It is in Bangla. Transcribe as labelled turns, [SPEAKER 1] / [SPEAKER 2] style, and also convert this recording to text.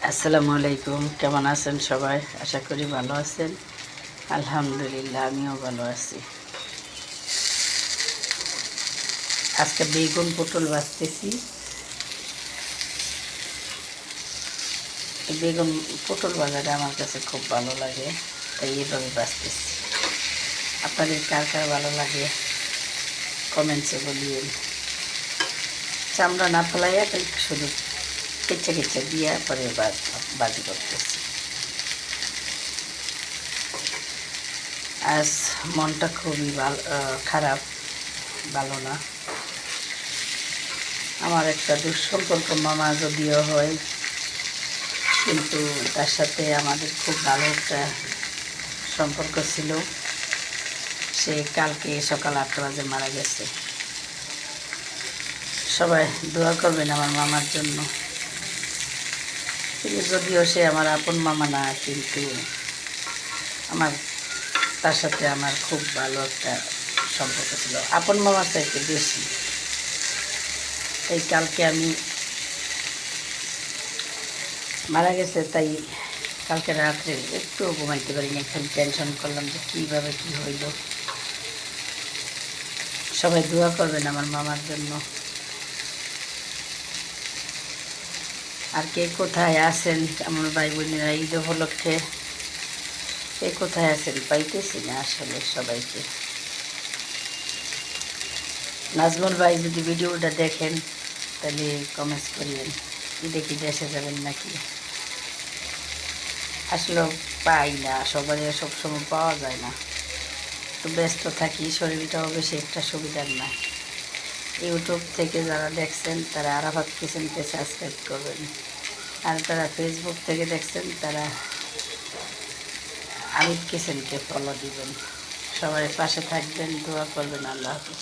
[SPEAKER 1] আসসালামু আলাইকুম, কেমন আছেন সবাই? আশা করি ভালো আছেন। আলহামদুলিল্লাহ, আমিও ভালো আছি। আজকে বেগুন পটল ভাজতেছি। এই বেগুন পটল ভাজাটা আমার কাছে খুব ভালো লাগে, তাই এইভাবে ভাজতেছি। আপনাদের কার কার ভালো লাগে কমেন্টসে বলিয়েন। চামড়া না ফেলাইয়া শুধু কেচে কেচে দিয়ে পরে বাজি করতেছি। আজ মনটা খুবই খারাপ, ভালো না। আমার একটা দুঃসম্পর্ক মামা যদিও হয়, কিন্তু তার সাথে আমাদের খুব ভালো একটা সম্পর্ক ছিল। সে কালকে সকাল 8টা বাজে মারা গেছে। সবাই দোয়া করবেন আমার মামার জন্য। কিন্তু যদিও সে আমার আপন মামা না, কিন্তু আমার তার সাথে আমার খুব ভালো একটা সম্পর্ক ছিল, আপন মামার চাইতে বেশি। তাই কালকে আমি মারা গেছে, তাই কালকে রাত্রে একটুও ঘুমাইতে পারিনি। একদম টেনশন করলাম যে কীভাবে কী হইল। সবাই দোয়া করবেন আমার মামার জন্য। আর কে কোথায় আছেন আমার ভাই বোনেরা, ঈদ উপলক্ষে কে কোথায় আছেন পাইতেছি না আসলে সবাইকে। নাজমুল ভাই যদি ভিডিওটা দেখেন তাহলে কমেন্টস করিয়েন, ঈদে কি দেশে যাবেন নাকি। আসলে পাই না, সবাই সবসময় পাওয়া যায় না, তো ব্যস্ত থাকি, শরীরটাও বেশি একটা সুবিধার না। ইউটিউব থেকে যারা দেখছেন তারা আরাফাত কিচেনকে সাবস্ক্রাইব করবেন, আর যারা ফেসবুক থেকে দেখছেন তারা আরিফ কিচেনকে ফলো দিবেন। সবাই পাশে থাকবেন, দোয়া করবেন। আল্লাহ হাফিজ।